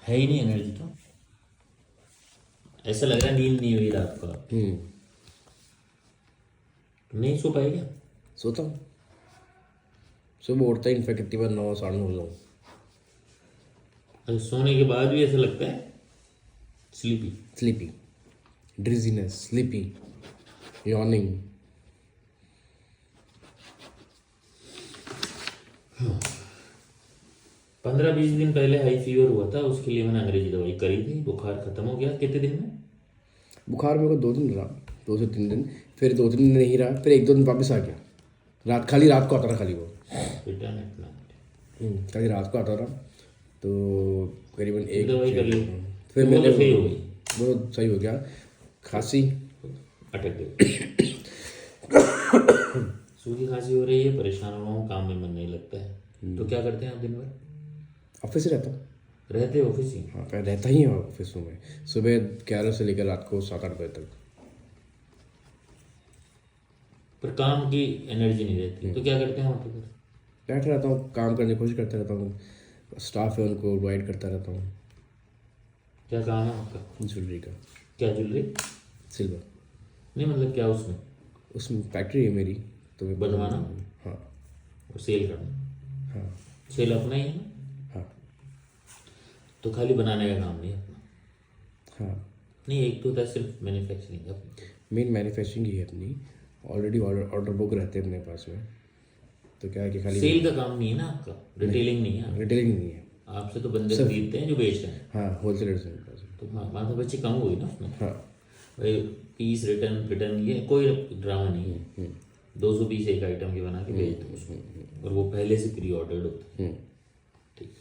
है ही नहीं एनर्जी। तो ऐसा लग रहा है नींद नहीं हुई रात को। नहीं सो पाए क्या? सोता हूँ, सुबह उठता ही इनफैक्ट कितनी बार 9 साढ़े 9 हो जाऊँ। अच्छा, सोने के बाद भी ऐसा लगता है स्लीपी, ड्रिजीनेस, स्लीपी, यॉर्निंग। 15-20 दिन पहले हाई फीवर हुआ था, उसके लिए मैंने अंग्रेजी दवाई करी थी, बुखार खत्म हो गया। कितने दिन में? बुखार मेरे को 2 दिन रहा, 2 से 3 दिन, फिर 2-3 दिन नहीं रहा, फिर 1-2 दिन वापस आ गया। रात को आता रहा खाली वो। खाली रात को आता रहा, तो करीबन एक दवाई कर ली फिर वो मैंने तो सही हो गई। वो सही हो गया। खांसी अटक गई। सूखी खांसी हो रही है, परेशान हो रहा हूँ, काम में मन नहीं लगता है। तो क्या करते हैं आप दिन भर? ऑफिस से रहता हूँ। रहते ऑफिस ही? हाँ, मैं रहता ही हूँ ऑफिस में, सुबह 11 से लेकर रात को 7-8 बजे तक। पर काम की एनर्जी नहीं रहती, तो क्या करते हैं वहाँ पे फिर? बैठ रहता हूँ, काम करने की कोशिश करता रहता हूँ, स्टाफ है उनको गाइड करता रहता हूँ। क्या काम है आपका? ज्वेलरी का। क्या ज्वेलरी? सिल्वर। नहीं मतलब क्या उसमें? उसमें फैक्ट्री है मेरी, तो मैं बनवाना हाँ। और सेल करना? हाँ। सेल अपना ही है ना? हाँ। तो खाली बनाने का काम नहीं है अपना? हाँ, नहीं, एक तो होता है सिर्फ मैन्युफैक्चरिंग का। मेन मैन्युफैक्चरिंग ही है अपनी, ऑलरेडी ऑर्डर बुक रहते हैं अपने पास में, तो क्या है कि खाली सेल का काम नहीं है ना आपका? रिटेलिंग नहीं है? रिटेलिंग नहीं है। आपसे तो बंदे खरीदते हैं जो बेच रहे हैं। हाँ, होलसेलर्स हैं मेरे पास। तो माथा बच्चे कम हुई ना उसमें। हाँ। भाई पीस रिटर्न ये कोई ड्रामा नहीं है। 200 पीस एक आइटम के बना के भेज दो उसको, और वो पहले से प्री ऑर्डर्ड होता है। ठीक।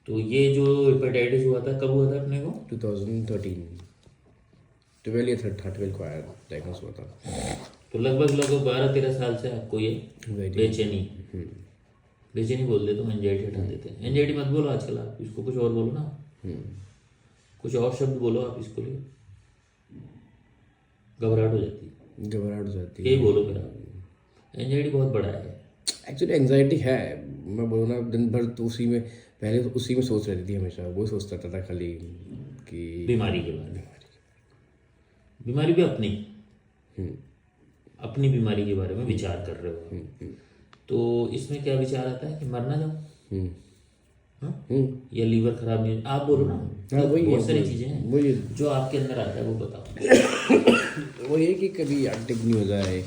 तो ये जो हेपेटाइटिस हुआ था कब हुआ था अपने को? 2013, 12 या 13 को आया, डायग्नोस हुआ था। तो लगभग 12-13 साल से आपको ये बेचैनी बोल देते हो, एंजाइटी हटा देते हैं। एंजाइटी मत बोलो आजकल, आप इसको कुछ और बोलो ना, कुछ और शब्द बोलो आप इसको लिए। घबराहट हो जाती है, यही बोलो फिर आप। एंजाइटी बहुत बड़ा है एक्चुअली। एंजाइटी है, मैं बोलूँ ना, दिन भर तो उसी में, पहले तो उसी में सोच रहती थी, हमेशा वो सोचता था खाली कि बीमारी के बारे में। बीमारी भी अपनी बीमारी के बारे में विचार कर रहे हो। तो इसमें क्या विचार आता है कि मर ना जाऊं, या लीवर खराब नहीं, आप बोलो ना। हाँ, वही बहुत सारी चीजें हैं जो आपके अंदर आता है, वो बताओ। वो ये कि कभी एक्टिव नहीं हो जाए,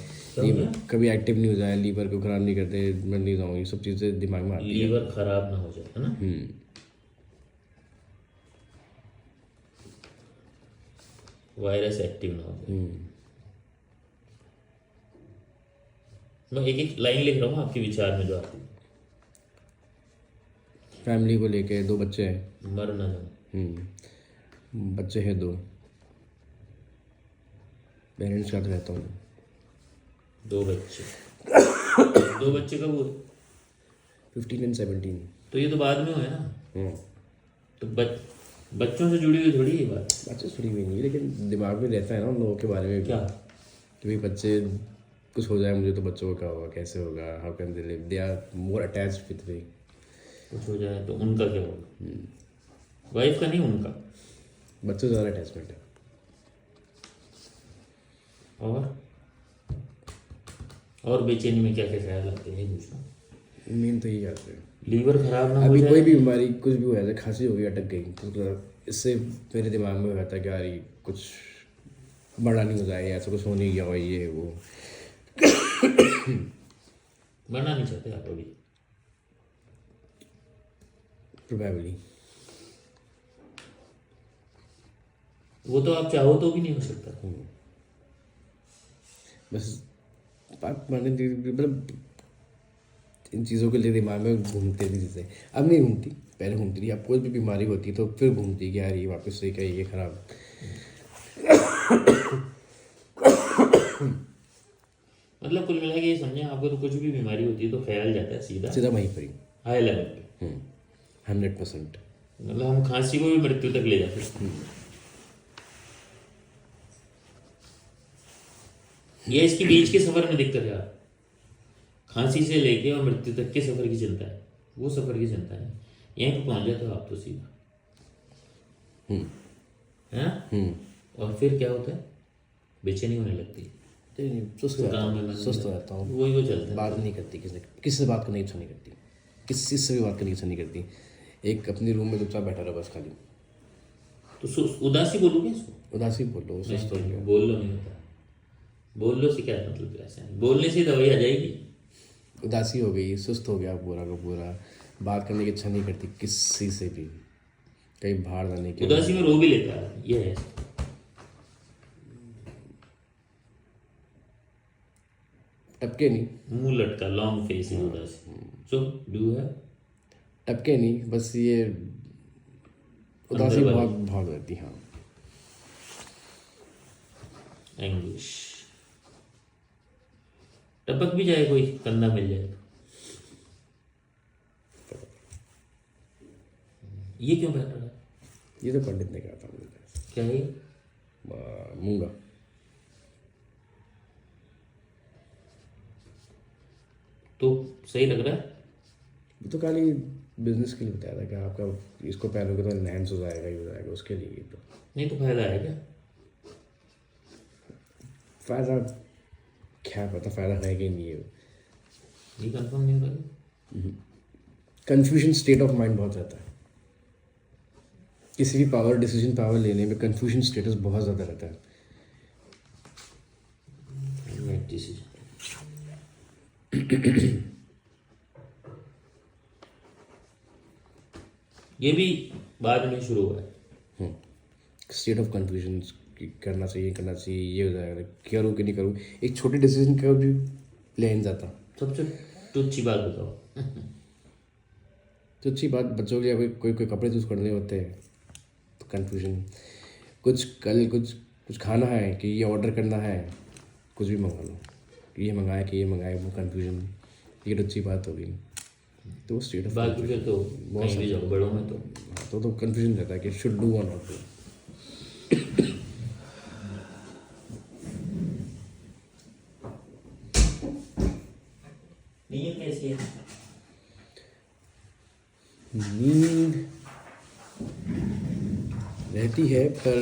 कभी एक्टिव नहीं हो जाए, लीवर को खराब नहीं करते, मैं नहीं जाऊँ, ये सब चीज़ें दिमाग में आती है। लीवर खराब ना हो जाए, है ना? वायरस एक्टिव ना हो जाए। मैं एक एक लाइन लिख रहा हूँ आपके विचार में जो आती है। फैमिली को लेके 2 बच्चे हैं। मर ना जाऊं। बच्चे हैं 2, पेरेंट्स के साथ रहता हूँ। 2 बच्चे 2 बच्चे कब हुए? 15 and 17। तो ये तो बाद में हुए ना। तो बच्चों से जुड़ी हुई थोड़ी ये बात। बच्चे जुड़ी हुई नहीं, लेकिन दिमाग में रहता है ना उन लोगों के बारे में। क्या कि भाई बच्चे कुछ हो जाए मुझे, तो बच्चों को क्या होगा, कैसे होगा, how can they live, they are more attached with me. कुछ हो जाए तो उनका क्या होगा? वाइफ का नहीं, उनका। बच्चों से ज़्यादा अटैचमेंट है। और बेचैनी में क्या क्या ख्याल आते हैं, पूछना। मेन तो यही आते हैं, लीवर खराब ना हो अभी जाए। कोई भी बीमारी कुछ भी हो जाए, खांसी हो गई, अटक गई, तो इससे मेरे दिमाग में रहता है कि यार ये कुछ बड़ा नहीं हो जाए, ऐसा कुछ हो नहीं गया हो, ये वो। मरना नहीं चाहते आप अभी? प्रोबेबली। वो तो आप चाहो तो भी नहीं हो सकता। बस बात माने, मतलब इन चीज़ों के लिए दिमाग में घूमते थी चीज़ें। अब नहीं घूमती, पहले घूमती थी। अब कोई भी बीमारी होती है तो फिर घूमती कि यार ये वापस से क्या, ये खराब। मतलब कुल मिला के ये समझे, आपको तो कुछ भी बीमारी होती है तो ख्याल जाता है सीधा वहीं पर ही, हाई लेवल पे। 100%। मतलब हम खांसी को भी मृत्यु तक ले जाते हैं। ये इसके बीच के सफर में दिक्कत है यार। खांसी से लेके और मृत्यु तक के सफर की चिंता है, वो सफर की चिंता है। यहीं पे पहुंच जाते हो आप तो सीधा। हैं? और फिर क्या होता है, बेचैनी होने लगती है, नहीं, सुस्त रहता काम में हूँ, मन नहीं सुस्त लगता। रहता हूँ, वही वो चलता है। बात नहीं करती किसी से बात करने की इच्छा नहीं करती, किसी से भी बात करने की इच्छा नहीं करती। एक अपनी रूम में चुपचाप बैठा रहा बस खाली। तो उदासी बोलोगे इसको? उदासी बोलो, सुस्त हो गया। बोल लो नहीं होता, बोल लो से क्या मतलब, ऐसा नहीं बोलने से दवाई आ जाएगी। उदासी हो गई, सुस्त हो गया पूरा का पूरा, बात करने की इच्छा नहीं करती किसी से भी, कहीं बाहर जाने की। उदासी में रो भी लेता है, ये है। टपके नहीं, मुंह लटका, लॉन्ग फेस इन उदासी। सो डू है टपके नहीं, बस ये उदासी अंदर वाली। बहुत बहुत रहती। हाँ, एंग्विश। टपक भी जाए कोई कंधा मिल जाए तो। ये क्यों पहन रहा है? ये तो पंडित ने कहा था मुझे। क्या है ये? मूंगा। तो सही लग रहा है? ये तो खाली बिजनेस के लिए बताया था कि आपका इसको पहनोगे तो एनहांस हो जाएगा, ये हो जाएगा, उसके लिए ये तो। नहीं तो फायदा है क्या? फ़ायदा क्या पता, फ़ायदा है कि नहीं है। ये कंफर्म नहीं हो रहा। कन्फ्यूजन स्टेट ऑफ माइंड बहुत रहता है, किसी भी डिसीजन पावर लेने में कन्फ्यूजन स्टेटस बहुत ज़्यादा रहता है। Right decision. ये भी बाद में शुरू हुआ है। स्टेट ऑफ कन्फ्यूजन, करना चाहिए करना चाहिए, ये हो जाएगा, करूँ कि नहीं करूँ, एक छोटे डिसीजन का भी प्लान जाता। सबसे टुच्ची बात बताओ। तो अच्छी बात, बच्चों के लिए कोई कोई कोई कपड़े चूज़ करने होते हैं तो कन्फ्यूजन, कुछ खाना है कि ये ऑर्डर करना है, कुछ भी मंगा लो, ये मंगाए कि ये मंगाए, वो कन्फ्यूजन, ये तो अच्छी बात होगी। तो वो स्टेट ऑफ बाकी फिर तो कहीं भी जाओ बड़ों में तो कन्फ्यूजन रहता है कि शुड डू और नॉट डू। नींद कैसी है? नींद रहती है पर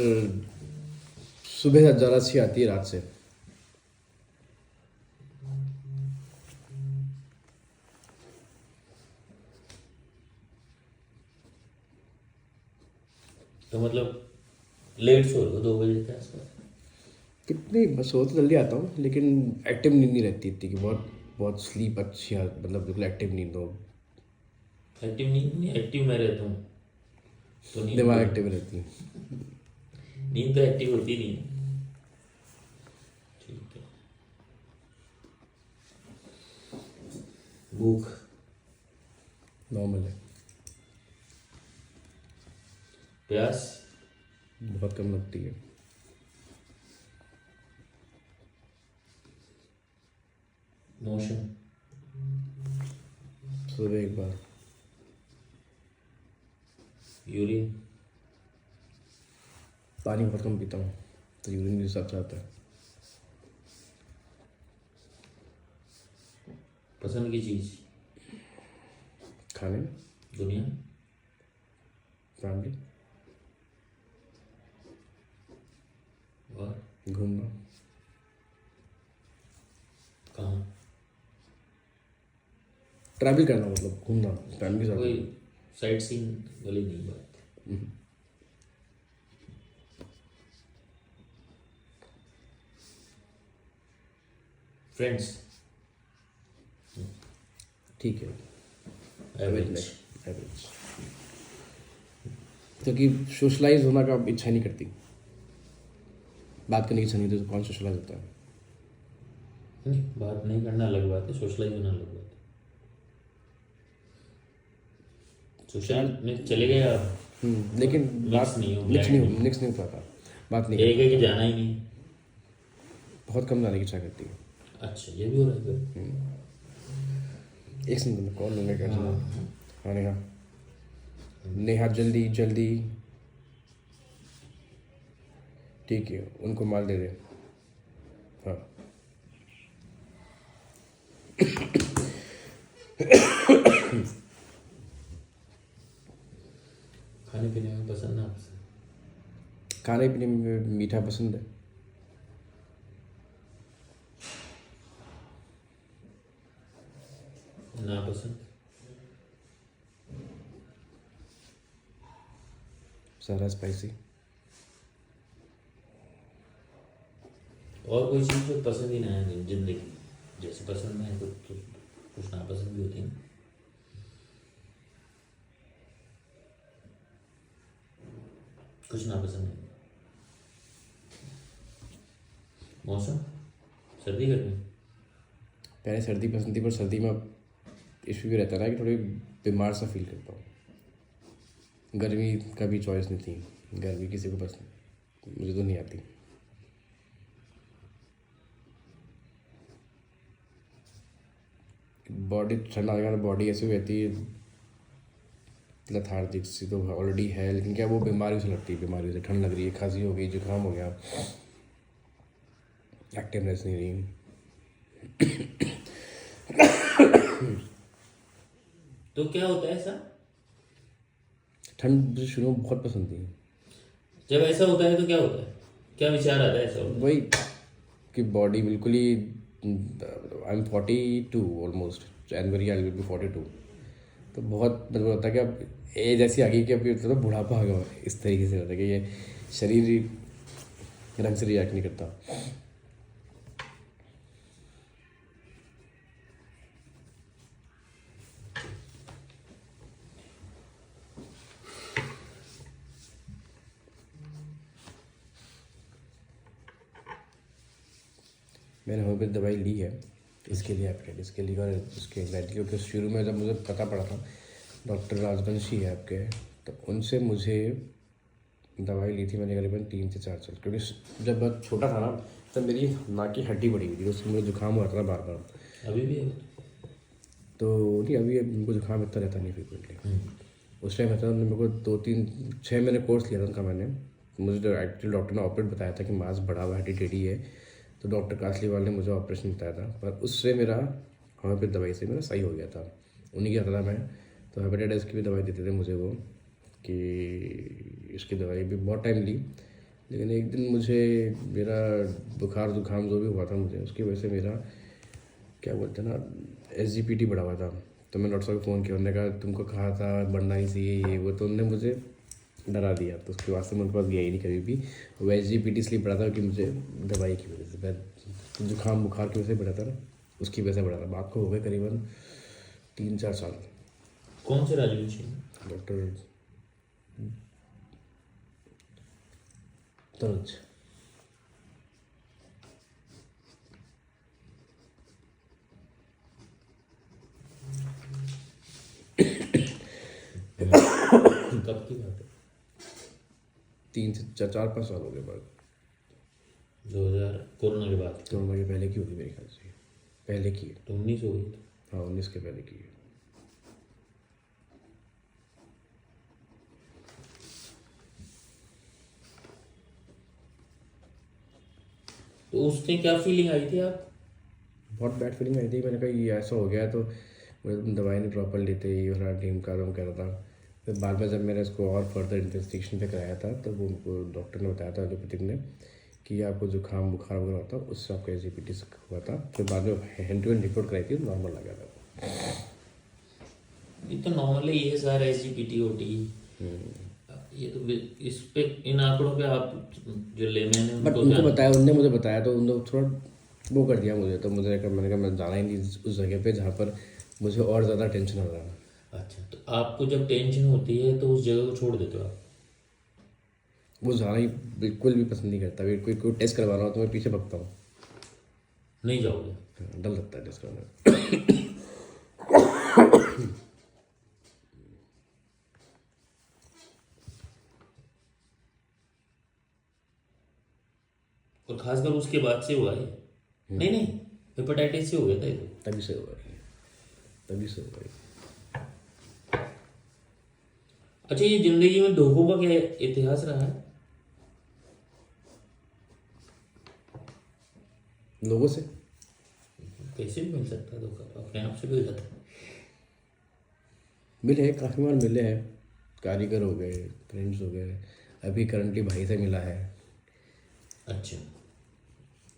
सुबह ज़्यादा अच्छी आती है रात से। तो मतलब लेट सो रहे हो 2 बजे के आसपास? कितनी बस सो तो जल्दी आता हूँ, लेकिन एक्टिव नींद नहीं रहती इतनी कि बहुत बहुत स्लीप अच्छी मतलब बिल्कुल एक्टिव नींद हो। एक्टिव नहीं, एक्टिव मैं रहता हूँ तो नींद दिमाग एक्टिव रहती है। नींद तो एक्टिव होती नहीं है। ठीक है। भूख नॉर्मल है, प्यास बहुत कम लगती है। मोशन सुबह एक बार। यूरिन पानी बहुत कम पीता हूँ तो यूरिन भी हिसाब से आता है। पसंद की चीज़ खाने, दुनिया फैमिली, और घूमना। कहाँ? ट्रैवल करना मतलब घूमना फैमिली के साथ। कोई साइट सीन वाली नहीं बात। फ्रेंड्स ठीक है, एवरेज। एवरेज, क्योंकि सोशलाइज होना का इच्छा नहीं करती, बात करने की इच्छा नहीं होती तो कौन सोशलाइज होता है। नहीं, बात नहीं करना अलग बात है, सोशलाइज होना अलग बात है। सोशल में चले गए आप, लेकिन बात नहीं हो, मिक्स नहीं हो पाता, बात नहीं एक करता। है कि जाना ही नहीं। बहुत कम जाने की इच्छा करती है। अच्छा, ये भी हो रहा है फिर। एक सेकंड में कॉल लेने का। हाँ नेहा, नेहा जल्दी जल्दी, ठीक है उनको माल दे दे। हाँ खाने पीने में पसंद ना पसंद? खाने पीने में मीठा पसंद है। ना पसंद? ज़्यादा स्पाइसी। और कोई चीज़ जो पसंद ही ना है जिंदगी, जैसे पसंद है तो कुछ नापसंद भी होती है ना। कुछ नापसंद है। मौसम? सर्दी गर्मी? पहले सर्दी पसंद थी, पर सर्दी में इशू भी रहता है ना कि थोड़ी बीमार सा फील करता हूँ। गर्मी का भी चॉइस नहीं थी, गर्मी किसी को पसंद, मुझे तो नहीं आती। बॉडी ठंडा आ गया, बॉडी ऐसी रहती है लथार्जिक सी, तो ऑलरेडी है, लेकिन क्या वो बीमारी से लगती है, बीमारी से ठंड लग रही है, खांसी हो गई, जुकाम हो गया, एक्टिवनेस नहीं रही। तो क्या होता है ऐसा? ठंड मुझे शुरू में बहुत पसंद थी। जब ऐसा होता है तो क्या होता है, क्या विचार आता है ऐसा होता है? वही कि बॉडी बिल्कुल ही, I am 42 almost, January I will be 42, तो बहुत मतलब होता है कि अब एज ऐसी आ गई कि अभी तो बुढ़ापा आ गया, इस तरीके से होता है कि ये शरीर रंग से रिएक्ट नहीं करता। मैंने होम्योपैथ दवाई ली है इसके लिए, हेपेटाइटिस के लिए और इसके एंग्जाइटी, क्योंकि शुरू में जब मुझे पता पड़ा था, डॉक्टर राजवंशी है आपके, तो उनसे मुझे दवाई ली थी मैंने करीबन 3 से 4 साल, क्योंकि जब मैं छोटा था ना तब मेरी नाक की हड्डी बड़ी हुई थी, उससे मुझे जुकाम हुआ था बार बार। अभी भी है? तो नहीं, अभी मुझको जुकाम इतना रहता नहीं फ्रिक्वेंटली। उस टाइम था, मेरे को 2-3-6 महीने कोर्स लिया था उनका मैंने। मुझे एक्चुअली डॉक्टर ने ऑपरेट बताया था कि मांस बड़ा हुआ, हड्डी टेढ़ी है, तो डॉक्टर कासलीवाल ने मुझे ऑपरेशन बताया था, पर उससे मेरा होम्योपैथ दवाई से मेरा सही हो गया था। उन्हीं की आता था मैं, तो हेपेटाइटिस की भी दवाई देते थे मुझे वो, कि इसकी दवाई भी बहुत टाइम ली, लेकिन एक दिन मुझे मेरा बुखार जुकाम जो भी हुआ था मुझे, उसकी वजह से मेरा क्या बोलते हैं ना SGPT बढ़ा हुआ था। तो मैंने डॉक्टर साहब को फ़ोन किया, उन्होंने कहा तुमको कहा था बढ़ना नहीं चाहिए ये वो, तो उन्होंने मुझे डरा दिया, तो उसके बाद से मैं उनके पास गया ही नहीं कभी भी। वो SGPT इसलिए बढ़ा था कि मुझे दवाई की वजह से, मैं जुकाम बुखार की वजह से बढ़ा था ना, उसकी वजह से बढ़ा था। बात को हो गए करीबन 3-4 साल। कौन से राजवंशी? डॉक्टर तनुज। कब की बात है? 3 से 4-5 साल हो गए बाद। 2000 कोरोना के बाद? कोरोना के पहले की होगी मेरे ख्याल से, पहले की है। तो 19 हो गई। हाँ 19 के पहले की है। तो उसने क्या फीलिंग आई थी आप? बहुत बैड फीलिंग आई थी, मैंने कहा ये ऐसा हो गया, तो मुझे तुम दवाई नहीं प्रॉपर लेते, ये वाला टीम का तुम कह रहा था। फिर बाद में जब मैंने इसको और फर्दर इन्वेस्टिगेशन पे कराया था, तो वो उनको डॉक्टर ने बताया था, एलोपैथिक ने, कि आपको जुकाम बुखार वगैरह होता उससे आपका SGPT हुआ था। फिर बाद में हैंड टू हैंड रिपोर्ट कराई थी, नॉर्मल आ गया था। ये तो नॉर्मल है, ये सारा SGPT OT, ये तो इस पे इन आंकड़ों पे आप जो ले मैंने बट उनको बताया, उनने मुझे बताया, तो उन्होंने थोड़ा वो कर दिया मुझे, तो मैंने कहा मैं जाना ही नहीं उस जगह पे जहाँ पर मुझे और ज़्यादा टेंशन हो रहा है। अच्छा, तो आपको जब टेंशन होती है तो उस जगह को छोड़ देते हो आप? वो जाना ही बिल्कुल भी पसंद नहीं करता। कोई कोई टेस्ट करवाना हो तो मैं पीछे भगता हूँ, नहीं जाओगे? डर लगता है टेस्ट करवाना। और खासकर उसके बाद से हुआ है? नहीं नहीं, हेपेटाइटिस से हो गया था ये तो। तभी से हुआ है, तभी से हुआ है। अच्छा, ये जिंदगी में धोखों का क्या इतिहास रहा है? लोगों से कैसे भी मिल सकता है धोखा, तो अपने आप से भी हो जाता है। मिले हैं, काफ़ी बार मिले हैं, कारीगर हो गए, फ्रेंड्स हो गए, अभी करंटली भाई से मिला है। अच्छा,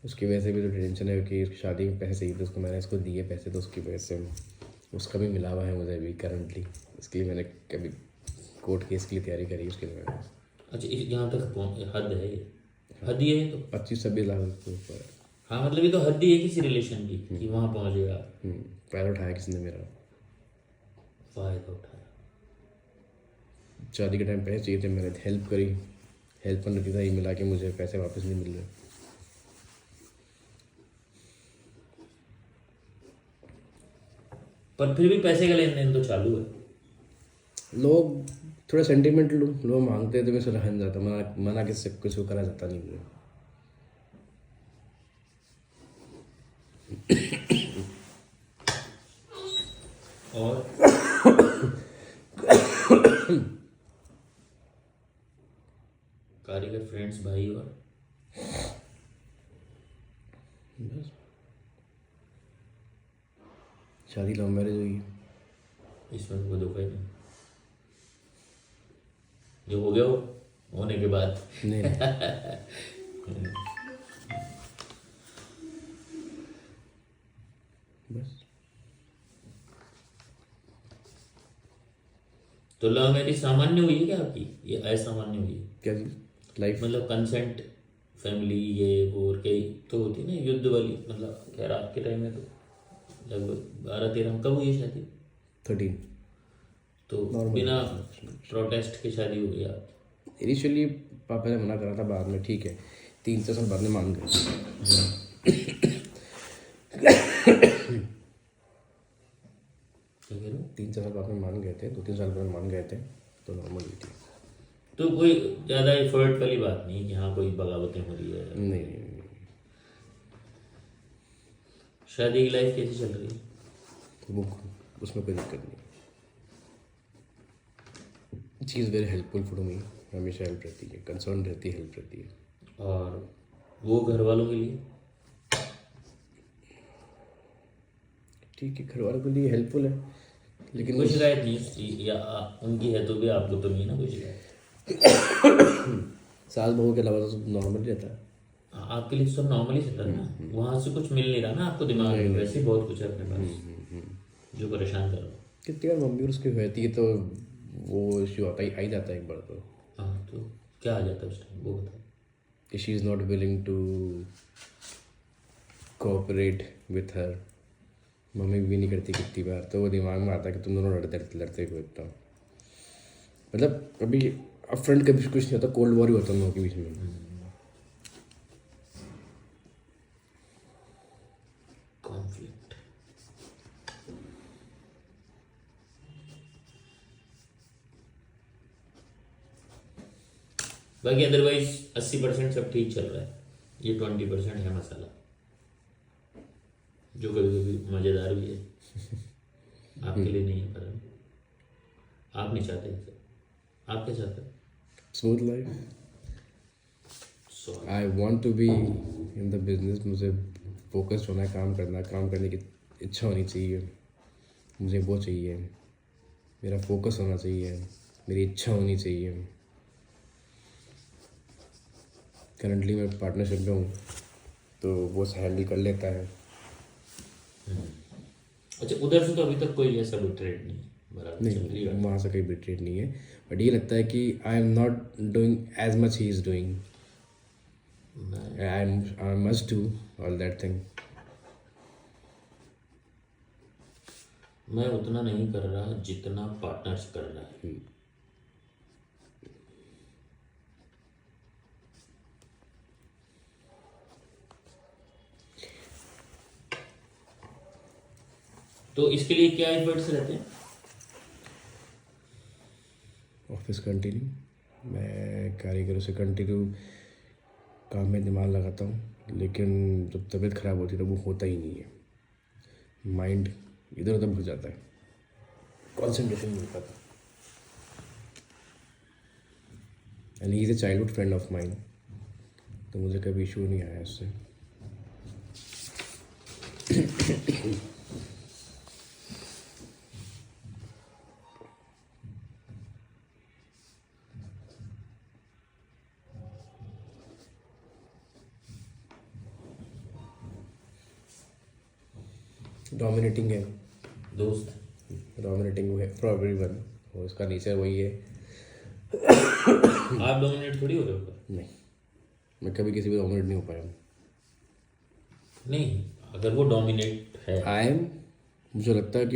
उसकी वजह से भी तो टेंशन है कि शादी में पैसे चाहिए थे उसको, मैंने इसको दिए पैसे, तो उसकी वजह से उसका भी मिला हुआ है मुझे अभी करंटली। इसके लिए मैंने कभी कोर्ट केस के लिए तैयारी करी उसके लिए। अच्छा, यहाँ तक हद है ये, हद ही है ये तो। 25-26 लाख के ऊपर। हाँ मतलब ये तो हद ही है किसी रिलेशन की कि वहाँ पहुँच गया, पैर उठाया किसने मेरा। फायदा उठाया। शादी के टाइम पैसे चाहिए थे, मैंने हेल्प करी, हेल्प का नतीजा ये मिला कि मुझे पैसे वापस नहीं मिल रहे। पर फिर भी पैसे का लेन देन तो चालू है। लोग थोड़ा सेंटिमेंटल लोग मांगते हैं तो मैं से रहन जाता, मना मना किससे कुछ को करा जाता नहीं मुझे। और कारीगर फ्रेंड्स भाई और बस शादी लव मैरिज हुई। इसमें तो कोई धोखा ही नहीं, जो हो गया हो होने के बाद। नहीं नहीं। बस तो लव मैरिज सामान्य हुई है क्या आपकी, ये असामान्य हुई है? क्या चीज़ लाइफ मतलब कंसेंट, फैमिली, ये वो और कई तो होती ना युद्ध वाली, मतलब खैर आपके टाइम में तो लगभग 12-13 कब हुई है शादी? 13। तो बिना प्रोटेस्ट के शादी हो गई आप? इनिशियली पापा ने मना करा था, बाद में ठीक है 3-4 साल बाद में मान गए। क्या कह रहे हो? 3-4 साल बाद में मान गए थे, 2-3 साल बाद में मान गए थे, तो नॉर्मल हुई थी। तो कोई ज़्यादा एफर्ट वाली बात नहीं कि हाँ कोई बगावतें हो रही है। नहीं नहीं नहीं। शादी की लाइफ कैसी चल रही है? वो उसमें कोई दिक्कत नहीं। चीज़ वेरी हेल्पफुल फॉर मी, हमेशा हेल्प रहती है, कंसर्न रहती है, हेल्प रहती है। और वो घर वालों के लिए? ठीक है, घर वालों के लिए हेल्पफुल है, लेकिन कोई शिकायत नहीं है या उनकी है तो भी आपको तो नहीं है ना कोई शिकायत? सास बहू के अलावा तो नॉर्मल रहता है। आपके लिए सब नॉर्मली चल रहा है ना, वहाँ से कुछ मिल नहीं रहा ना आपको दिमाग में, वैसे ही बहुत कुछ है अपने पास जो परेशान कर रहा हो। कितनी बार मम्मी और उसकी होती है तो वो इश्यू आता ही आ ही जाता है एक बार तो, हाँ तो क्या आ जाता है उस टाइम, वो बताओ। कि she is not willing to cooperate with her. मम्मी भी नहीं करती कितनी बार, तो वो दिमाग में आता है कि तुम दोनों लड़ते क्यों इतना। मतलब अभी अब फ्रंट कभी कुछ नहीं होता, कोल्ड वॉर ही होता है हम लोगों के बीच में। कॉन्फ्लिक्ट। बाकी अदरवाइज 80% सब ठीक चल रहा है, ये 20% है मसाला जो कभी कभी मज़ेदार भी है। आपके लिए नहीं है, पर आप नहीं चाहते ऐसे, आप क्या चाहते हो? Smooth life. So I want to be in the business, मुझे फोकस्ड होना है, काम करना है, काम करने की इच्छा होनी चाहिए मुझे, वो चाहिए, मेरा फोकस होना चाहिए, मेरी इच्छा होनी चाहिए। करंटली मैं पार्टनरशिप में हूँ तो वो हैंडल कर लेता है। अच्छा, उधर से तो अभी तक कोई ऐसा कोई ट्रेड नहीं है, बराबर चल रही नहीं, है। वहाँ से कोई बिट्रेड नहीं है, बट ये लगता है कि I am not doing as much he is doing, I must do all that thing. मैं उतना नहीं कर रहा जितना पार्टनर्स कर रहा है। तो इसके लिए क्या एफर्ट्स रहते हैं? ऑफिस कंटिन्यू, मैं कारीगरों से कंटिन्यू काम में दिमाग लगाता हूँ, लेकिन जब तबीयत ख़राब होती है तो वो होता ही नहीं है, माइंड इधर उधर भूल जाता है, कॉन्सेंट्रेशन नहीं हो पाता। And he is a childhood friend of mind, तो मुझे कभी इशू नहीं आया उससे। डोमिनेटिंग है, दोस्त। डोमिनेटिंग है फॉर एवरीवन, और उसका नेचर वही है। आप डोमिनेट थोड़ी हो रहे हो पर। नहीं, मैं कभी किसी पे डोमिनेट नहीं हो पाया हूँ। नहीं, अगर वो डोमिनेट है। आई एम, मुझे लगता है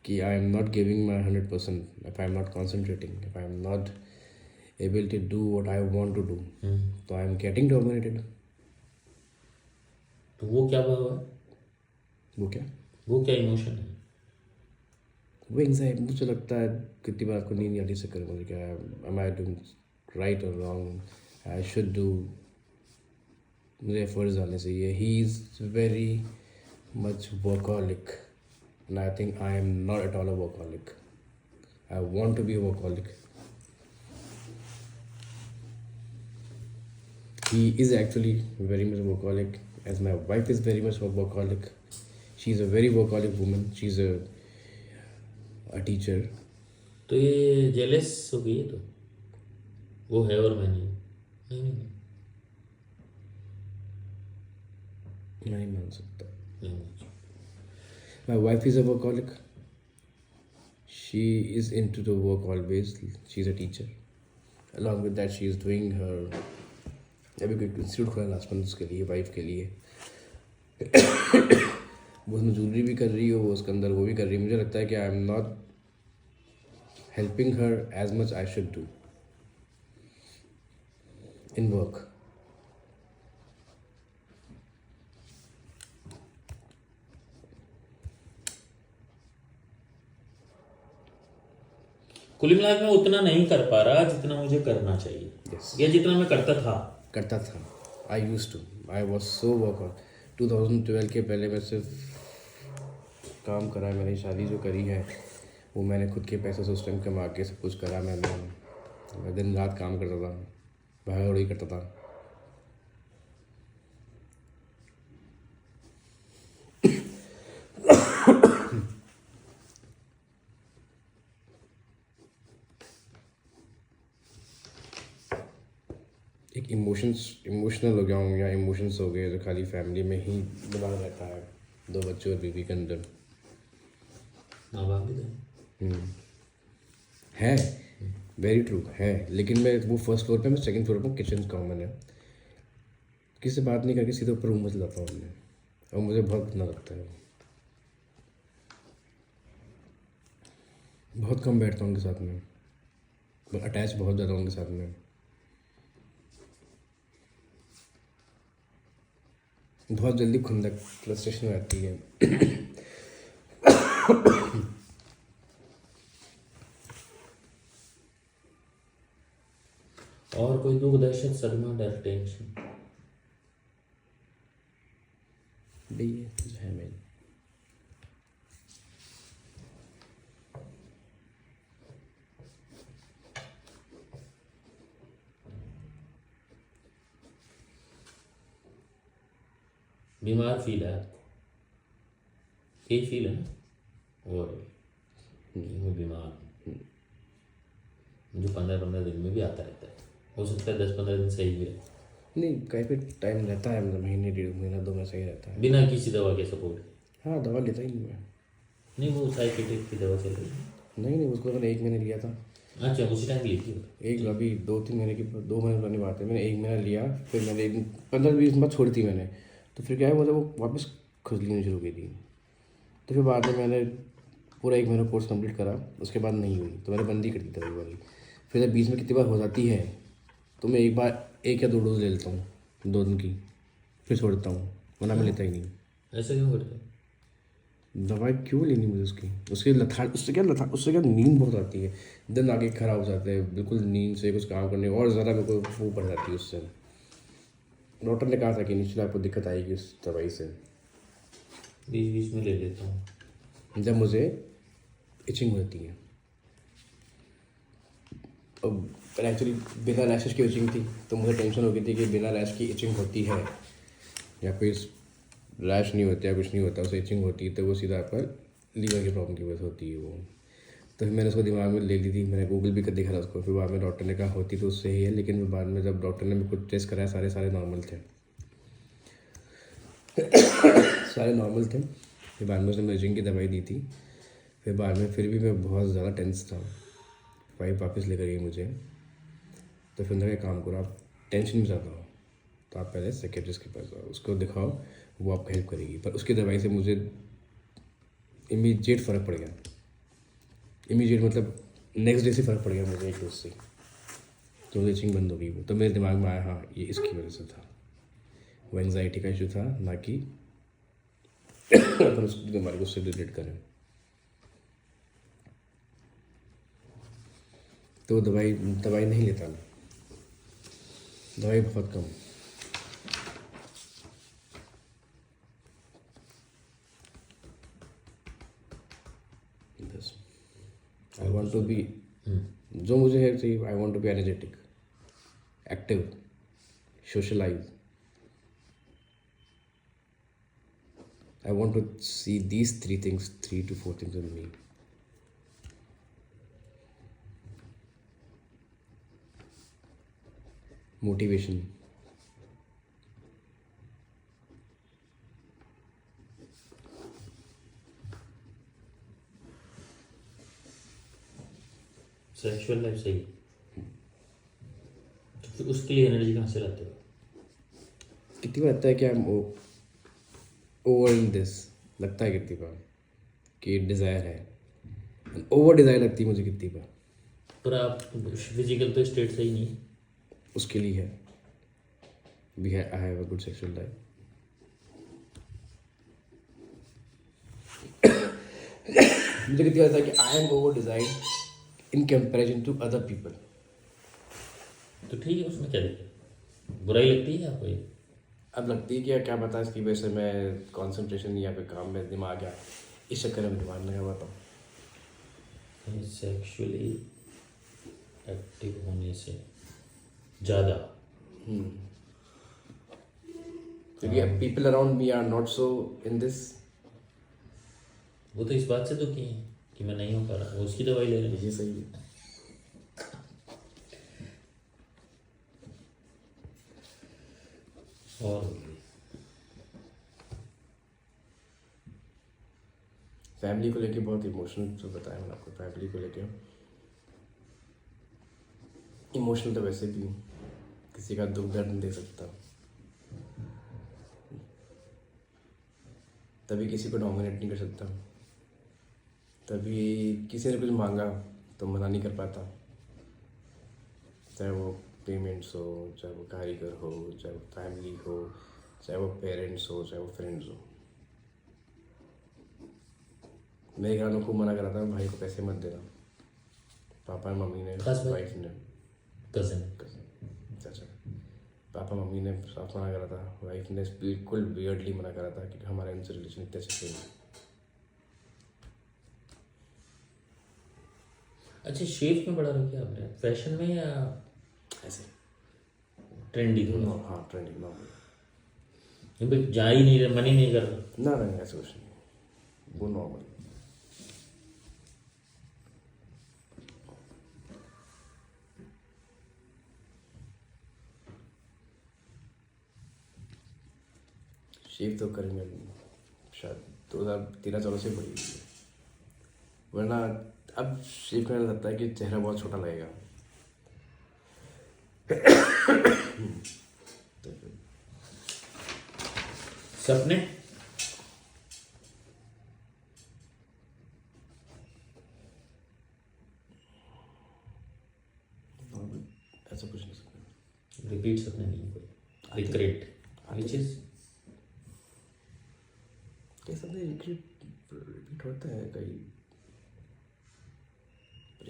कि I am not giving my 100%, if I am not concentrating, if I am not able to do what I want to do, तो आई एम गेटिंग डोमिनेटेड। तो वो क्या भाव है? वो क्या इमोशन है? वो एंग्जाइटी। मुझे लगता है कितनी बार आपको नींद नहीं आती, से कर मुझे क्या, एम आई डूइंग राइट और रॉन्ग, आई शुड डू, मुझे एफर्ट्स डालने चाहिए। He is very much workaholic and I think I am not at all a workaholic, I want to be a workaholic. He is actually very much workaholic, as my wife is very much workaholic. She is a very workaholic woman. She's a teacher. तो ये jealous हो गई है, तो वो है और मैं नहीं। नहीं। नहीं मान सकता। नहीं। My wife is a workaholic. She is into the work always. She's a teacher. Along with that, she is doing her, अभी कोई इंस्टीट्यूट खोला लास्ट मंथ उसके लिए, वाइफ के लिए। वो उसमें ज्वेलरी भी कर रही हो, वो उसके अंदर वो भी कर रही है। मुझे लगता है कि I am not helping her as much I should do in work. कुल मिला के मैं उतना नहीं कर पा रहा जितना मुझे करना चाहिए। Yes. या जितना मैं करता था। I use to, I was so work on. 2012 के पहले मैं सिर्फ काम करा है। मैंने शादी जो करी है वो मैंने खुद के पैसों से उस टाइम कमा के सब कुछ करा। मैं दिन रात काम करता था, भागा दौड़ी करता था। एक इमोशनल हो गया हूँ, या इमोशंस हो गए जो खाली फैमिली में ही बना रहता है, 2 बच्चों और बीवी के अंदर। माँ बाप भी तो है, वेरी ट्रू है, लेकिन मैं वो फर्स्ट फ्लोर पे, मैं सेकंड फ्लोर पर किचन का हूँ। मैंने किसी से बात नहीं करके सीधे ऊपर रूम में चला जाता हूँ मैं, और मुझे बहुत गंदा लगता है। बहुत कम बैठता हूँ उनके साथ में, अटैच बहुत ज़्यादा उनके साथ में। बहुत जल्दी खुंदक फ्रस्ट्रेशन हो जाती है। और कोई दुख, दहशत, सदमा, डर, टेंशन भी है मेरी। बीमार फील है आपको? यही फील है ना? और मैं बीमार हूँ, मुझे 15-15 दिन में भी आता रहता है। हो सकता है 10-15 दिन सही भी रहे। नहीं, कहीं पे टाइम रहता है, मतलब महीने, 1.5 महीना, 2 में सही रहता है, बिना किसी दवा के सपोर्ट। हाँ, दवा लेता ही नहीं मैं। नहीं, वो साइकेट्रिक की दवा चल रही है। नहीं, उसको मैंने 1 महीने लिया था। अच्छा, उसी टाइम ली थी? एक अभी 2-3 महीने की, 2 महीने पुरानी बात है। मैंने 1 महीना लिया, फिर मैंने 15-20 दिन बाद छोड़ी थी मैंने। तो फिर क्या है, मतलब वो वापस खुजली होनी शुरू की थी। तो फिर बाद में मैंने पूरा 1 महीना कोर्स कंप्लीट करा, उसके बाद नहीं हुई तो मैंने बंद ही कर दी दवाई वाली। फिर जब बीच में कितनी बार हो जाती है तो मैं एक बार 1 या 2 डोज ले लेता हूँ 2 दिन की, फिर छोड़ देता हूँ, वरना मैं लेता ही नहीं। ऐसा क्यों करते? दवाई क्यों लेनी मुझे उसकी? उससे क्या नींद बहुत आती है, दिन आगे खराब हो जाते हैं बिल्कुल नींद से, कुछ काम करने और ज़्यादा मेरे को वो पड़ जाती है उससे। डॉक्टर ने कहा था कि इनिशियली आपको दिक्कत आएगी उस दवाई से। बीच बीच में ले लेता हूँ जब मुझे इचिंग हो जाती है। अब एक्चुअली बिना रैशेस की इचिंग थी, तो मुझे टेंशन हो गई थी कि बिना रैश की इचिंग होती है या कोई रैश नहीं होता या कुछ नहीं होता, उसे इचिंग होती है तो वो सीधा आपका लीवर की प्रॉब्लम की वजह से होती है वो। तो फिर मैंने उसको दिमाग में ले ली थी, मैंने गूगल भी कर देखा था उसको। फिर बाद में डॉक्टर ने कहा होती तो उससे ही है, लेकिन फिर बाद में जब डॉक्टर ने मेरे को टेस्ट कराया, सारे नॉर्मल थे। सारे नॉर्मल थे। फिर बाद में उसने मेजिंग की दवाई दी थी। फिर बाद में फिर भी मैं बहुत ज़्यादा टेंस था। वाइफ वापस लेकर गई मुझे। तो फिर उन्होंने कहा काम करो, आप टेंशन में ज़्यादा हो तो आप पहले साइकियाट्रिस्ट के पास जाओ, उसको दिखाओ, वो आपको हेल्प करेगी। पर उसकी दवाई से मुझे इमीडिएट फ़र्क पड़ गया। इमीडिएट मतलब नेक्स्ट डे से फ़र्क पड़ गया मुझे एक डोज से। तो मुझे इचिंग बंद हो गई। वो तो मेरे दिमाग में आया, हाँ ये इसकी वजह से था, वो एंग्जाइटी का इशू था, ना कि अपन उस बीमारी को उससे रिलेट करें। तो दवाई दवाई नहीं लेता मैं, दवाई बहुत कम। बस आई वांट टू बी, जो मुझे है चाहिए, I want to be energetic, active, socialize. I want to see these 3 to 4 things in me. Motivation. Sexual life सही, तो फिर उसके लिए एनर्जी कहाँ से लाते हो? कितनी बार लगता है कि I am over in this, लगता है कितनी बार कि डिज़ायर है, ओवर डिज़ायर लगती है मुझे कितनी बार। पर आप फिजिकल तो स्टेट सही नहीं, उसके लिए है, we I have a good sexual life. मुझे कितनी बार लगता है कि I am over desire in comparison to other people. तो ठीक है, उसमें क्या दिक्कत, बुराई लगती है आपको ये? अब लगती है कि क्या पता इसकी वजह से मैं कंसंट्रेशन या फिर काम में दिमाग गया, इस चक्कर में दिमाग लगा हुआ था। सेक्सुअली एक्टिव होने से ज़्यादा क्योंकि people around me are not so in this. वो तो इस बात से तो की है कि मैं नहीं हो पा रहा, वो उसकी दवाई ले रहे हैं। ये सही है। और फैमिली को लेके बहुत इमोशनल, जो बताया मैंने आपको, फैमिली को लेके इमोशनल तो वैसे भी हूँ, किसी का दुख दर्द नहीं दे सकता, तभी किसी को डोमिनेट नहीं कर सकता, तभी किसी ने कुछ मांगा तो मना नहीं कर पाता, चाहे वो पेमेंट्स हो, चाहे वो कारीगर हो, चाहे वो फैमिली हो, चाहे वो पेरेंट्स हो, चाहे वो फ्रेंड्स हो। मेरे घर में खूब मना करा था भाई को पैसे मत देना, पापा मम्मी ने, वाइफ ने, कज़न चाचा, पापा मम्मी ने साफ मना करा था, वाइफ ने बिल्कुल वियर्डली मना करा था क्योंकि हमारे उनसे रिलेशन इतने अच्छे नहीं। अच्छा, शेप में बड़ा रखा आपने, फैशन में या ऐसे ट्रेंडी थोड़ा? हाँ ट्रेंडिंग नॉर्मल। भाई जा ही नहीं रहे, मन ही नहीं कर रहा। ना नहीं ऐसा कुछ नहीं, वो नॉर्मल। शेव तो करेंगे शायद 2013-14 से बड़ी हुई है, वरना अब शेव करने लगता है कि चेहरा बहुत छोटा लगेगा। सपने ऐसा कुछ नहीं सकता, रिपीट सपने नहीं कोई, रिग्रेट विच इज कैसा रिपीट होता है कई,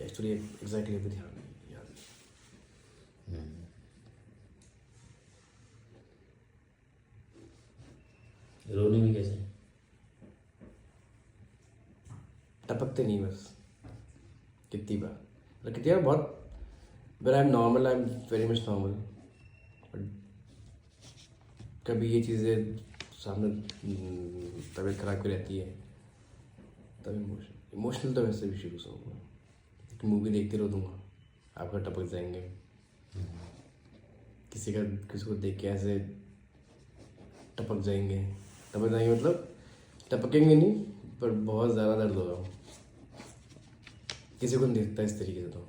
एक्चुअली एग्जैक्टली अभी ध्यान नहीं याद। रोने में कैसे? टपकते नहीं बस, कितनी बार मतलब कितनी बार बहुत, but I am normal, I am very much normal, but कभी ये चीज़ें सामने तबीयत खराब की रहती है तब इमोशनल तो वैसे भी शुरू से होगा, एक मूवी देखते रह दूँगा, आपका टपक जाएंगे, किसी को देख के ऐसे टपक जाएंगे मतलब टपकेंगे नहीं, पर बहुत ज़्यादा दर्द होगा। किसी को नहीं दिखता इस तरीके से तो।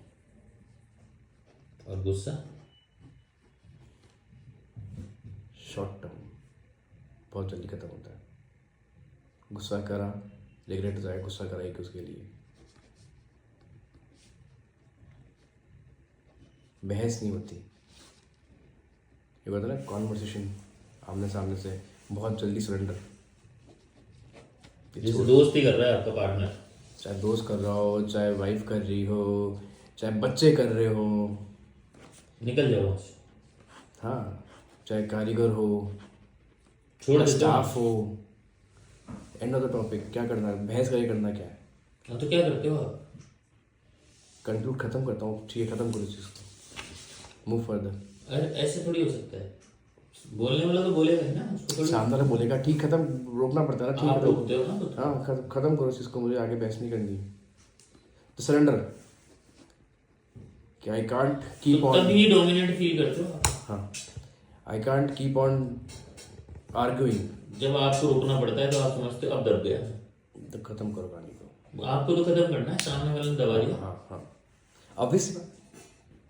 और गुस्सा? शॉर्ट टर्म, बहुत जल्दी ख़त्म होता है। गुस्सा करा, रिग्रेट हो जाए, गुस्सा करा एक उसके लिए। बहस नहीं होती, ये होता है ना कॉन्वर्सेशन आमने सामने से, बहुत जल्दी सरेंडर। जैसे दोस्त ही कर रहा है आपका पार्टनर, चाहे दोस्त कर रहा हो, चाहे वाइफ कर रही हो, चाहे बच्चे कर रहे हो, निकल जाओ वहाँ से, हाँ, चाहे कारीगर हो, छोड़ देते हो। स्टाफ हो, एंड ऑफ द टॉपिक। क्या करना है, बहस करके करना क्या है? हाँ तो क्या करते हो आप? कंक्लूड खत्म करता हूँ, ठीक है, खत्म करो इस चीज़ को, मूव फर्दर। अरे ऐसे थोड़ी हो सकता है, बोलने वाला तो बोलेगा ही ना, उसको थोड़ी सामने वाला बोलेगा ठीक, खत्म, रोकना पड़ता है ना, ठीक आप खत्म। रोकते हो ना तो हाँ, खत्म करो इस चीज़ को, मुझे आगे बहस नहीं करनी। तो सरेंडर, कि आई कांट कीप ऑन, तभी डोमिनेट फील करते हो आप। हाँ, I can't keep on arguing. जब आपको रोकना पड़ता है तो आप समझते हो अब दब गया, तो खत्म करो कहानी को। आपको तो खत्म करना है, सामने वाले ने दबा दिया, हाँ हाँ, ऑब्वियस।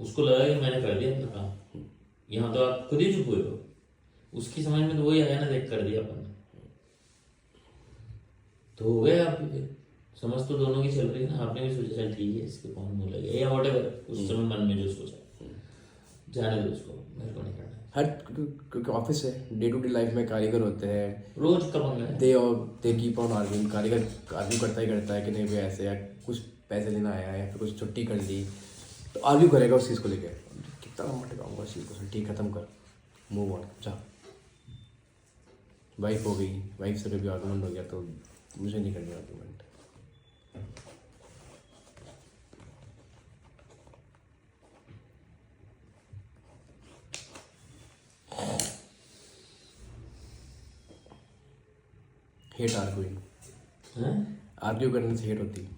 उसको लगा कि मैंने कर दिया अपना काम, यहाँ तो आप खुद ही चुप हुए हो, उसकी समझ में तो वही आया ना, देख कर दिया अपन ने, तो हो गया आपकी। फिर समझ तो दोनों की चल रही है ना, आपने भी सोचा चल ठीक है इसके कौन मुंह लगे या वॉटेवर, उस समय मन में जो सोचा जाने दो उसको, मेरे को नहीं करना है। हर, क्योंकि ऑफिस है, डे टू डे लाइफ में कारीगर होते हैं, रोज का पंगा है। They keep on arguing. कारीगर आर्ग्यू करता है कि नहीं भाई ऐसे, या कुछ पैसे लेना आया है, या फिर कुछ छुट्टी कर ली, तो आर्ग्यू करेगा उस चीज़ को लेकर। कितना लंबा टिकाऊंगा उस चीज़ को, ठीक, खत्म कर, मूव ऑन, जा। वाइफ हो गई, वाइफ से भी आर्गूमेंट हो गया, तो मुझे नहीं करनी आर्गूमेंट। हेट आर्ग्यूइंग, हैं? आर्ग्यू करने से हेट होती है।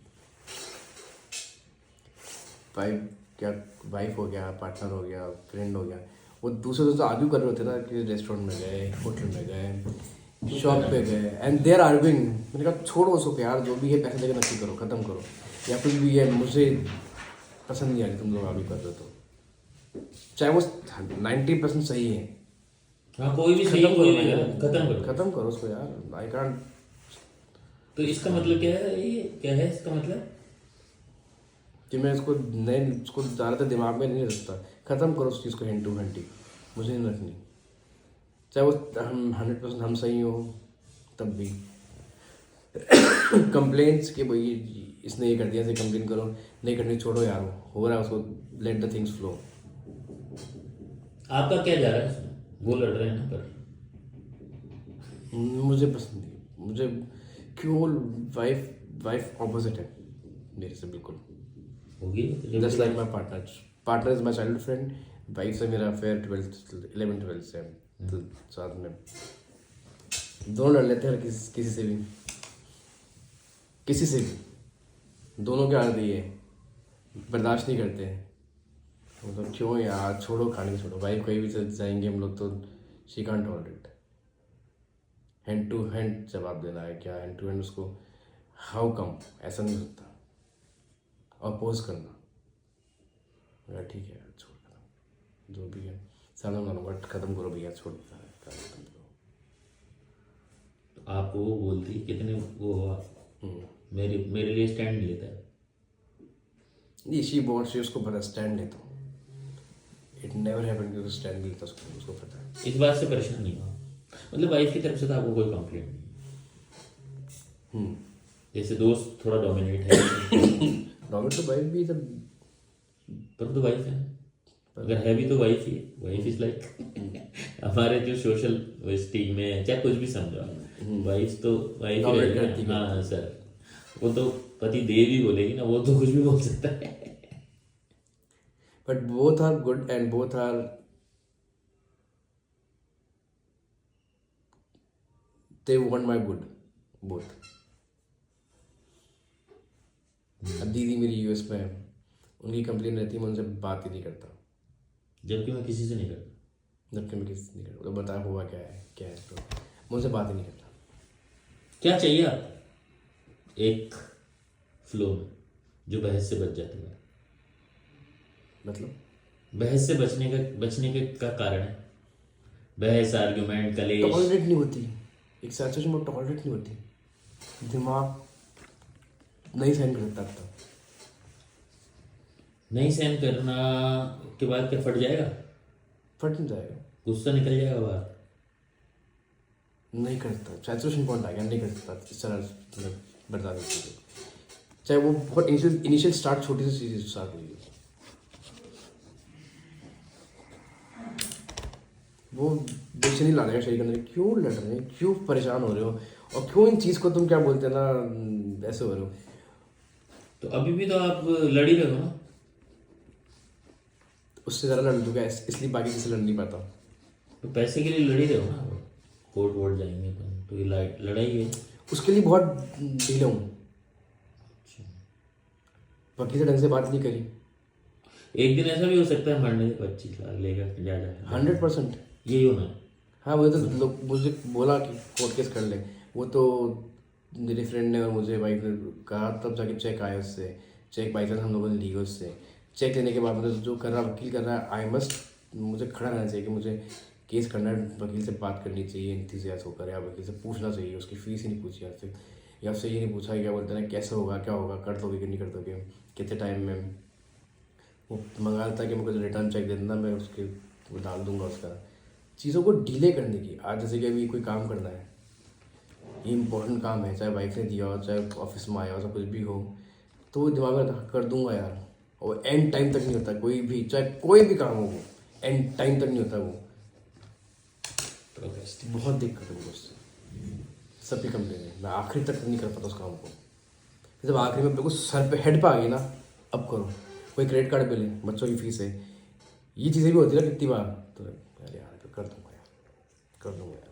वाइफ हो गया, पार्टनर हो गया, फ्रेंड हो गया, वो दूसरे दोस्त आर्ग्यू कर रहे होते ना, कि रेस्टोरेंट में गए, होटल में गए, शॉप पे गए, एंड दे आर आर्ग्यूइंग। मैंने कहा छोड़ो उसको यार, जो भी है पैसे देकर नक्की करो, खत्म करो, या कुछ भी है, मुझे पसंद नहीं आ रही तुम लोग आर्ग्यू कर रहे हो, तो चाहे वो 90% सही है, हाँ कोई भी सही, कोई भी गलत, खत्म करो। खत्म करो उसको यार। I can't. तो इसका मतलब क्या है, ये क्या है इसका मतलब? कि मैं उसको ज़्यादातर दिमाग में नहीं रखता, ख़त्म करो उस चीज़ को, हैंड टू हैंड, मुझे नहीं रखनी। चाहे वो हम 100% हम सही हो, तब भी कंप्लेंट्स कि भाई इसने ये कर दिया, इसे कंप्लेन करो, नहीं करनी, छोड़ो यार, हो रहा है उसको, लेट द थिंग्स फ्लो। आपका क्या जा रहा है इसमें? वो लड़ रहे हैं ना, पर मुझे पसंद नहीं, मुझे क्यों, वाइफ ऑपोजिट है मेरे से बिल्कुल। होगी just like my partner is my child friend, wife से मेरा अफेयर 11th-12th से है, तो साथ में दोनों लड़ लेते हैं, किसी से भी, दोनों के आदत ये है, बर्दाश्त नहीं करते हैं। मतलब क्यों यार, छोड़ो खाने छोड़ो, वाइफ कहीं भी चल जाएंगे हम लोग तो she can't tolerate. Hand to hand जवाब देना है क्या, हैंड टू हैंड उसको, हाउ कम, ऐसा नहीं होता, अपोज करना, मेरा ठीक है यार, छोड़ खत्म, जो भी है सामने मानूंगा, खत्म करो भैया, छोड़ देता है, खत्म करो। तो आपको वो बोलती कितने वो हो आप, मेरे लिए स्टैंड नहीं लेता है। ये शी वॉन्ट्स, शी उसको पता स्टैंड लेता हूँ, इट नेवर हैपेंड कि स्टैंड लेता, उसको पता है। इस बात से परेशान नहीं हुआ, मतलब वाइफ की तरफ से तो आपको कोई कंप्लेंट नहीं? जैसे दोस्त थोड़ा डोमिनेट है डॉमिनेट तो वाइफ भी तब, पर तो वाइफ है, अगर है भी तो wife he, wife is like हमारे जो सोशल स्टीम में है, चाहे कुछ भी समझो, वाइफ तो वाइफ ही रहेगी ना। हाँ सर, वो तो पति देव ही बोलेगी ना, वो तो कुछ भी बोल सकता है। But both are good and both are, they want my good, both। अब दीदी मेरी यूएस में है, उनकी कंप्लेन रहती है, मैं उनसे बात ही नहीं करता, जबकि मैं किसी से नहीं करता, जबकि मैं किसी से नहीं करता, तो बताया हुआ क्या है, तो मैं उनसे बात ही नहीं करता। क्या चाहिए आप एक फ्लो में जो बहस से बच जाते हैं? मतलब बहस से बचने के का कारण है बहस, आर्ग्यूमेंट, कलेश। टॉलरेट नहीं होती, एक सिचुएशन में टॉलरेट नहीं होती, दिमाग नहीं सहन कर सकता था। नहीं सहन करना के बाद क्या फट जाएगा? फट नहीं जाएगा, गुस्सा निकल जाएगा बाहर। नहीं करता, सैचुरेशन पॉइंट आ गया, नहीं कर सकता इस तरह मतलब बर्दाश्त नहीं कर सकता। चाहे वो बहुत इनिशियल स्टार्ट छोटी सी चीज़ स्टार्ट हुई है, वो बेचैनी ला देगा शरीर के अंदर, क्यों लड़ रहे हैं, क्यों परेशान हो रहे हो, और क्यों इन चीज़ को तुम क्या बोलते हैं ना ऐसे हो रहे हो। तो अभी भी तो आप लड़ ही रहे हो ना। उससे ज़्यादा लड़ दूंगा, इसलिए बाकी किसी लड़ नहीं पाता। तो पैसे के लिए लड़ ही रहे हो ना। कोर्ट वोट जाएंगे अपन तो ये लड़ाई है। उसके लिए बहुत ढीला हूँ, वकील से ढंग से बात नहीं करी। एक दिन ऐसा भी हो सकता है मरने से 25 लाख लेकर जा जाए। 100%। यही होना है। हाँ, मुझे तो लोग मुझे बोला कि कोर्ट केस कर ले, वो तो मेरे फ्रेंड ने और मुझे वाइफ ने कहा, तब जाके चेक आया उससे। चेक बाई चांस हम लोगों ने लिया उससे। चेक लेने के बाद मतलब जो कर रहा वकील कर रहा है, आई मस्ट, मुझे खड़ा रहना चाहिए कि मुझे केस करना है, वकील से बात करनी चाहिए इंतजाज होकर, या वकील से पूछना चाहिए। उसकी फ़ीस ही नहीं पूछी आपसे, या उससे ये नहीं पूछा क्या बोलते हैं कैसे होगा, क्या होगा, कर दोगे कि नहीं कर दोगे, कितने टाइम में। वो मंगा था कि मुझे रिटर्न चेक दे देना, मैं उसके वो डाल दूंगा उसका। चीज़ों को डिले करने की, आज जैसे कि अभी कोई काम करना है, ये इंपॉर्टेंट काम है, चाहे वाइफ ने दिया हो, चाहे ऑफिस में आया हो, चाहे कुछ भी हो, तो वो दिमाग में था, कर दूंगा यार। और एंड टाइम तक नहीं होता कोई भी, चाहे कोई भी काम हो, वो एंड टाइम तक नहीं होता वो। बहुत दिक्कत है मुझे उससे, सबकी कंप्लेन है, मैं आखिरी तक नहीं कर पाता उस काम को। जब आखिरी में बिल्कुल सर पे हेड पे आ गई ना, अब करो। कोई क्रेडिट कार्ड बिल है, बच्चों की फीस है, ये चीज़ें भी होती है ना कितनी बार, तो अरे यार कर दूंगा यार, कर दूंगा यार,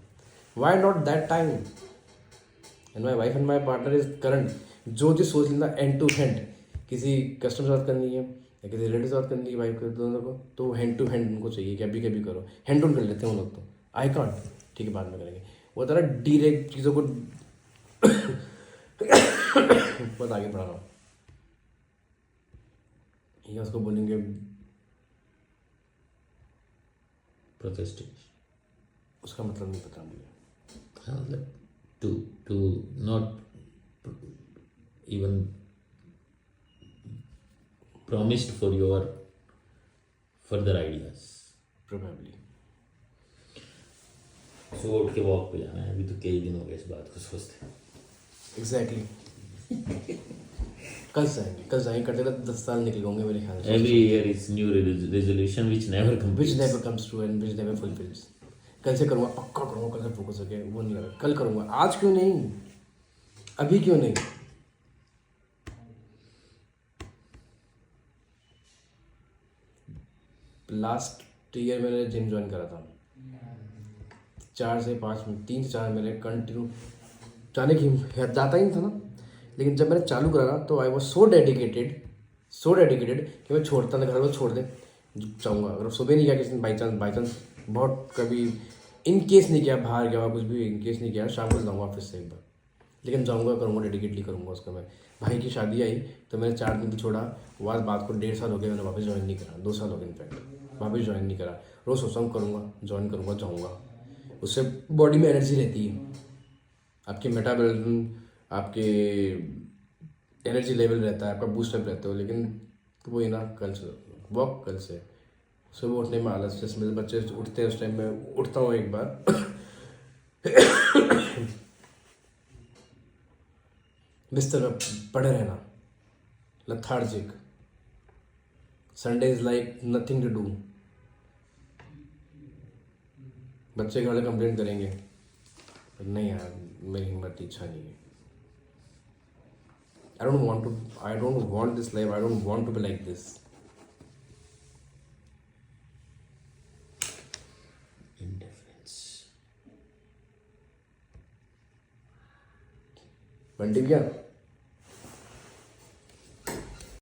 why not that time. And my wife and my partner is current, जो चीज़ सोच लेना एंड टू हैंड, किसी कस्टमर से बात करनी है या किसी रिलेटिव से बात करनी है वाइफ के दोनों को, तो हैंड टू हैंड उनको चाहिए कि अभी कभी करो, हैंड ऑन कर लेते हैं वो लोग। तो आई कॉन्ट, ठीक है बाद में करेंगे, वो तरह डायरेक्ट चीज़ों को बहुत आगे बढ़ा रहा हूँ। ये उसको बोलेंगे प्रोक्रेस्टिनेशन, उसका मतलब नहीं पता मुझे। हाँ मतलब to not even promised for your further ideas. Probably. सुबह उठ के वॉक पे जाना है, अभी तो कई दिन हो गए इस बात को सोचते। एग्जैक्टली। कल जाएंगे करते करते 10 साल निकल होंगे मेरे ख्याल से। Every year is new resolution which never which completes. Never comes true and which never fulfils. कल से करूँगा, पक्का करूँगा, कल से फोकस होके वो नहीं लगा, कल करूँगा, आज क्यों नहीं, अभी क्यों नहीं। लास्ट ईयर मैंने जिम ज्वाइन करा था, 4 से 5 में 3 से 4 महीने कंटिन्यू जाने की जाता ही नहीं था ना। लेकिन जब मैंने चालू करा ना, तो आई वॉज सो डेडिकेटेड कि मैं छोड़ता ना, घर में छोड़ दे जाऊँगा। अगर सुबह नहीं गया किसी दिन बाई चांस बहुत कभी इन केस नहीं किया, बाहर गया कुछ भी इन केस नहीं किया, शाम को जाऊँगा ऑफिस से एक बार, लेकिन जाऊँगा, करूँगा, डेडिकेटली करूँगा उसका। मैं भाई की शादी आई तो मैंने 4 दिन की छोड़ा, वो बात को 1.5 साल हो गया, मैंने वापस ज्वाइन नहीं करा, 2 साल हो गए इनफैक्ट, वापस ज्वाइन नहीं करा। रोज़ सोचता हूँ करूँगा, ज्वाइन करूँगा, जाऊँगा। उससे बॉडी में एनर्जी रहती है, आपके मेटाबॉलिज्म, आपके एनर्जी लेवल रहता है, आपका बूस्ट अप रहता है। लेकिन वो ही ना, कल से वॉक, कल से सुबह उठने में आलस, जैसे मेरे बच्चे उठते हैं उस टाइम में उठता हूँ एक बार बिस्तर में पड़े रहना, lethargic, Sunday is like nothing to do. बच्चे घर वाले कंप्लेंट करेंगे, पर नहीं यार, मेरी हिम्मत इच्छा नहीं है। I don't want this life, I don't want to be like this. Indifference. Bunty क्या